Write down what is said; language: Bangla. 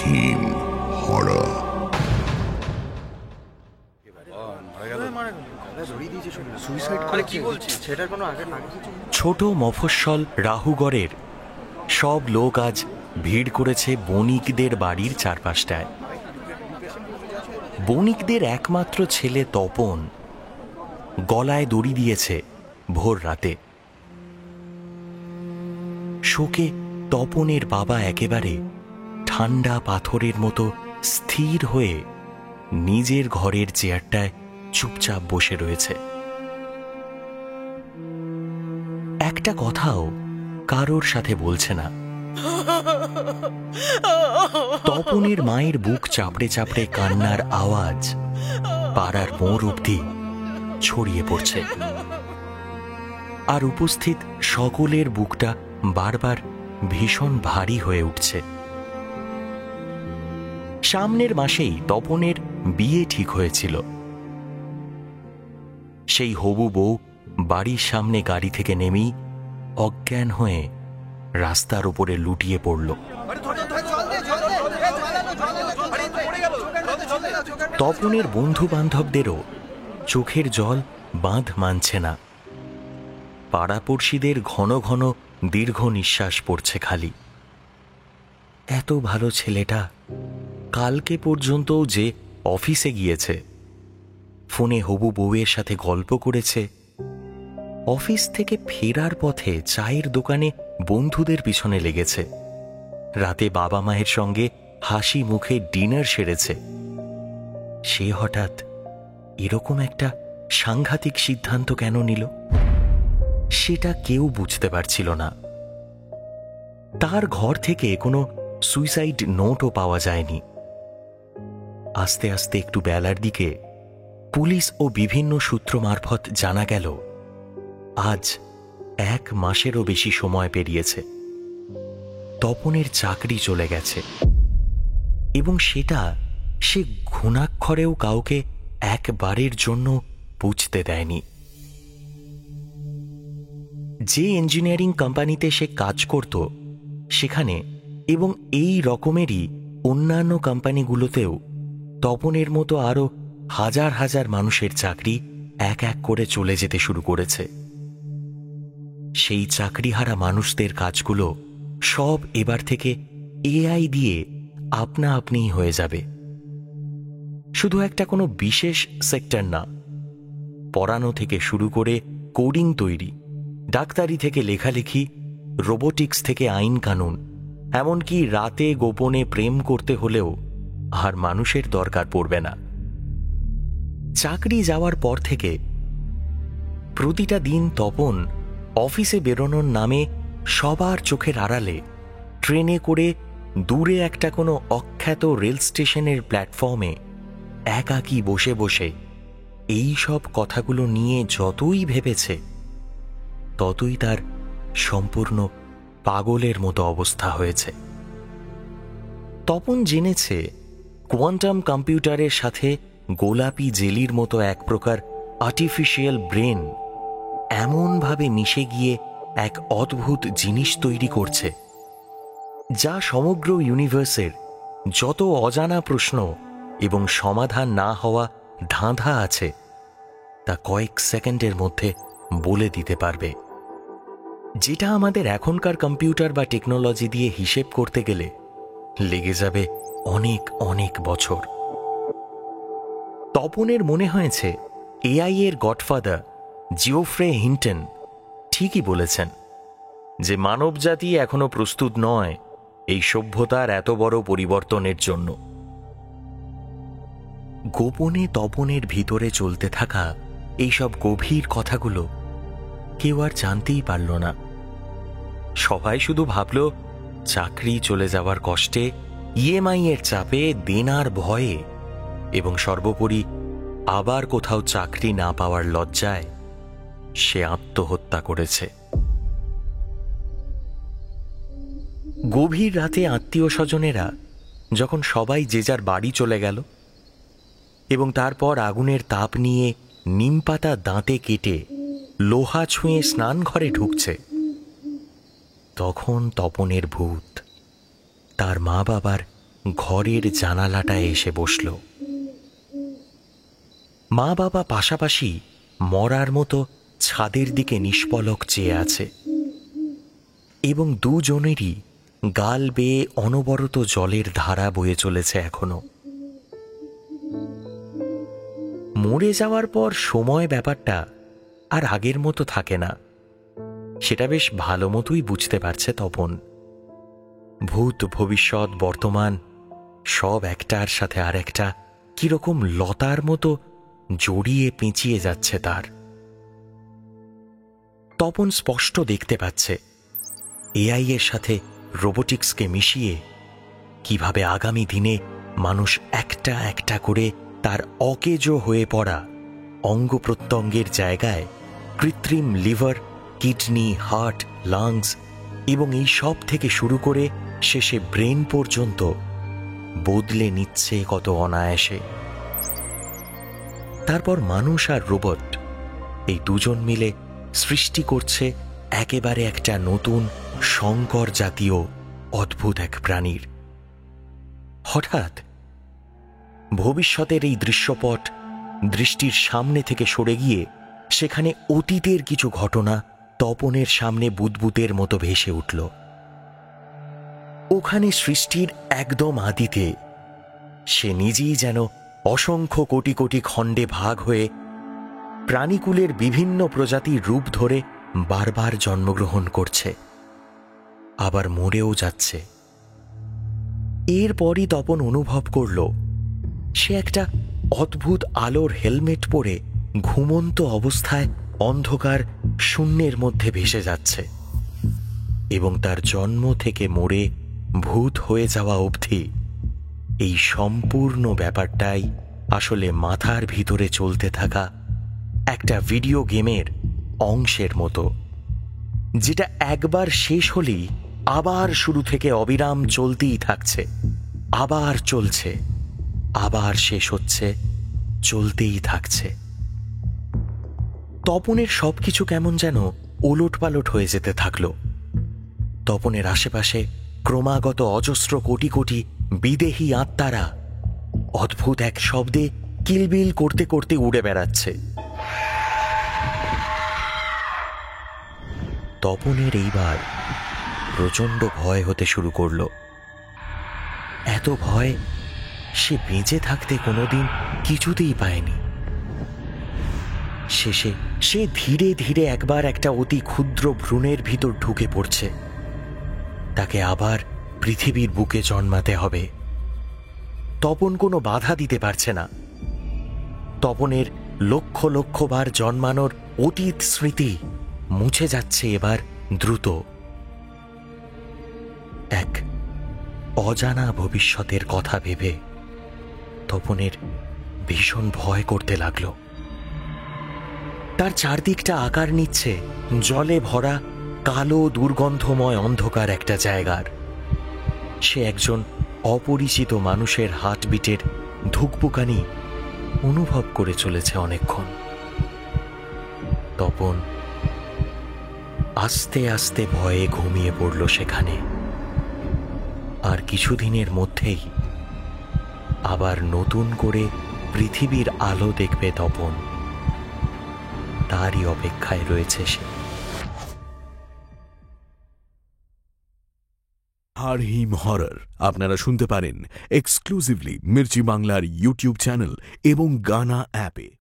Theme horror. ছোট মফস্বল রাহুগড়ের সব লোক আজ ভিড় করেছে বণিকদের বাড়ির চারপাশটায়। বণিকদের একমাত্র ছেলে তপন গলায় দড়ি দিয়েছে ভোর রাতে। শোকে তপনের বাবা একেবারে ঠান্ডা পাথরের মতো স্থির হয়ে নিজের ঘরের চেয়ারটায় চুপচাপ বসে রয়েছে। একটা কথাও কারোর সাথে বলছে না। তপনের মায়ের বুক চাপড়ে চাপড়ে কান্নার আওয়াজ পাড়ার মোড় অবধি ছড়িয়ে পড়ছে, আর উপস্থিত সকলের বুকটা বারবার ভীষণ ভারী হয়ে উঠছে। সামনের মাসেই তপনের বিয়ে ঠিক হয়েছিল। সেই হবু বউ বাড়ির সামনে গাড়ি থেকে নেমেই অজ্ঞান হয়ে রাস্তার উপরে লুটিয়ে পড়ল। তপনের বন্ধু বান্ধবদেরও চোখের জল বাঁধ মানছে না। পাড়াপড়শিদের ঘন ঘন দীর্ঘ নিঃশ্বাস পড়ছে খালি। এত ভালো ছেলেটা কালকে পর্যন্তও যে অফিসে গিয়েছে, ফোনে হবু বউয়ের সাথে গল্প করেছে, অফিস থেকে ফেরার পথে চায়ের দোকানে বন্ধুদের পিছনে লেগেছে, রাতে বাবা মায়ের সঙ্গে হাসি মুখে ডিনার সেরেছে, সে হঠাৎ এরকম একটা সাংঘাতিক সিদ্ধান্ত কেন নিল সেটা কেউ বুঝতে পারছিল না। তার ঘর থেকে কোনো সুইসাইড নোটও পাওয়া যায়নি। আস্তে আস্তে একটু বেলার দিকে পুলিশ ও বিভিন্ন সূত্র মারফত জানা গেল আজ 1 মাসেরও বেশি সময় পেরিয়েছে, তপনের চাকরি চলে গেছে, এবং সেটা সে ঘুণাক্ষরেও কাউকে একবারের জন্য বুঝতে দেয়নি। যে ইঞ্জিনিয়ারিং কোম্পানিতে সে কাজ করত সেখানে এবং এই রকমেরই অন্যান্য কোম্পানিগুলোতেও তপনের মতো আরও হাজার হাজার মানুষের চাকরি এক এক করে চলে যেতে শুরু করেছে। সেই চাকরিহারা মানুষদের কাজগুলো সব এবার থেকে এআই দিয়ে আপনা আপনিই হয়ে যাবে। শুধু একটা কোনো বিশেষ সেক্টর না, পড়ানো থেকে শুরু করে কোডিং তৈরি, ডাক্তারি থেকে লেখালেখি, রোবোটিক্স থেকে আইন কানুন, এমনকি রাতে গোপনে প্রেম করতে হলেও আর মানুষের দরকার পড়বে না। চাকরি যাওয়ার পর থেকে প্রতিটা দিন তপন অফিসে বেরোনোর নামে সবার চোখের আড়ালে ট্রেনে করে দূরে একটা কোনো অখ্যাত রেল স্টেশনের প্ল্যাটফর্মে একাকী বসে বসে এই সব কথাগুলো নিয়ে যতই ভেবেছে ততই তার সম্পূর্ণ পাগলের মতো অবস্থা হয়েছে। তপন জেনেছে কোয়ান্টাম কম্পিউটারের সাথে গোলাপি জেলির মতো এক প্রকার আর্টিফিশিয়াল ব্রেন এমনভাবে মিশে গিয়ে এক অদ্ভুত জিনিস তৈরি করছে যা সমগ্র ইউনিভার্সের যত অজানা প্রশ্ন এবং সমাধান না হওয়া ধাঁধা আছে তা কয়েক সেকেন্ডের মধ্যে বলে দিতে পারবে, যেটা আমাদের এখনকার কম্পিউটার বা টেকনোলজি দিয়ে হিসেব করতে গেলে লেগে যাবে অনেক অনেক বছর। তপনের মনে হয়েছে এআই এর গডফাদার জিওফ্রে হিন্টন ঠিকই বলেছেন যে মানবজাতি এখনো প্রস্তুত নয় এই সভ্যতার এত বড় পরিবর্তনের জন্য। গোপনে তপনের ভিতরে চলতে থাকা এইসব গভীর কথাগুলো কেউ আর জানতেই পারল না। সবাই শুধু ভাবল চাকরি চলে যাওয়ার কষ্টে, ইএমআই এর চাপে, দেনার ভয়ে এবং সর্বোপরি আবার কোথাও চাকরি না পাওয়ার লজ্জায় সে আত্মহত্যা করেছে। গভীর রাতে আত্মীয় স্বজনেরা যখন সবাই যে যার বাড়ি চলে গেল এবং তারপর আগুনের তাপ নিয়ে নিমপাতা দাঁতে কেটে লোহা ছুঁয়ে স্নান ঘরে ঢুকছে, তখন তপনের ভূত তার মা বাবার ঘরের জানালাটায় এসে বসল। মা বাবা পাশাপাশি মরার মতো ছাদের দিকে নিষ্পলক চেয়ে আছে, এবং দুজনেরই গাল বেয়ে অনবরত জলের ধারা বয়ে চলেছে এখনো। মরে যাওয়ার পর সময় ব্যাপারটা আর আগের মতো থাকে না, সেটা বেশ ভালো মতোই বুঝতে পারছে তপন। ভূত, ভবিষ্যৎ, বর্তমান সব একটার সাথে আর একটা কিরকম লতার মতো জড়িয়ে পেঁচিয়ে যাচ্ছে তার। তপন স্পষ্ট দেখতে পাচ্ছে এআই এর সাথে রোবোটিক্সকে মিশিয়ে কিভাবে আগামী দিনে মানুষ একটা একটা করে তার অকেজো হয়ে পড়া অঙ্গ প্রত্যঙ্গের জায়গায় কৃত্রিম লিভার, কিডনি, হার্ট, লাংস এবং এই সব থেকে শুরু করে শেষে ব্রেন পর্যন্ত বদলে নিচ্ছে কত অনায়াসে। তারপর মানুষ আর রোবট এই দুজন মিলে সৃষ্টি করছে একেবারে একটা নতুন সংকর জাতীয় অদ্ভুত এক প্রাণীর। হঠাৎ ভবিষ্যতের এই দৃশ্যপট দৃষ্টির সামনে থেকে সরে গিয়ে সেখানে অতীতের কিছু ঘটনা তপনের সামনে বুদবুদের মতো ভেসে উঠল। ওখানে সৃষ্টির একদম আদিতে সে নিজেই যেন অসংখ্য কোটি কোটি খণ্ডে ভাগ হয়ে প্রাণীকুলের বিভিন্ন প্রজাতির রূপ ধরে বারবার জন্মগ্রহণ করছে, আবার মরেও যাচ্ছে। এরপরই তপন অনুভব করল সে একটা অদ্ভুত আলোর হেলমেট পরে ঘুমন্ত অবস্থায় অন্ধকার শূন্যের মধ্যে ভেসে যাচ্ছে, এবং তার জন্ম থেকে মরে ভূত হয়ে যাওয়া অবধি এই সম্পূর্ণ ব্যাপারটাই আসলে মাথার ভিতরে চলতে থাকা একটা ভিডিও গেমের অংশের মতো, যেটা একবার শেষ হলেই আবার শুরু থেকে অবিরাম চলতেই থাকছে, আবার চলছে, আবার শেষ হচ্ছে, চলতেই থাকছে। তপনের সবকিছু কেমন যেন ওলটপালট হয়ে যেতে থাকলো। তপনের আশেপাশে ক্রমাগত অজস্র কোটি কোটি বিদেহী আত্মারা অদ্ভুত এক শব্দে কিলবিল করতে করতে উড়ে বেড়াচ্ছে। তপনের এইবার প্রচণ্ড ভয় হতে শুরু করল। এত ভয় সে বেঁচে থাকতে কোনোদিন কিছুতেই পায়নি। শেষে সে ধীরে ধীরে একবার একটা অতি ক্ষুদ্র ভ্রূণের ভিতর ঢুকে পড়ছে। তাকে আবার পৃথিবীর বুকে জন্মাতে হবে। তপন কোনো বাধা দিতে পারছে না। তপনের লক্ষ লক্ষ বার জন্মানোর অতীত স্মৃতি মুছে যাচ্ছে এবার দ্রুত। এক অজানা ভবিষ্যতের কথা ভেবে তপনের ভীষণ ভয় করতে লাগলো। তার চারদিকটা আকার নিচ্ছে জলে ভরা কালো দুর্গন্ধময় অন্ধকার একটা জায়গার। সে একজন অপরিচিত মানুষের হার্টবিটের ধুকপুকানি অনুভব করে চলেছে অনেকক্ষণ। তপন আস্তে আস্তে ভয়ে ঘুমিয়ে পড়ল সেখানে। আর কিছুদিনের মধ্যেই আবার নতুন করে পৃথিবীর আলো দেখবে তপন। তারই অপেক্ষায় রয়েছে সে। হারহিম হরর আপনারা শুনতে পারেন এক্সক্লুসিভলি মির্চি বাংলার ইউটিউব চ্যানেল এবং গানা অ্যাপে।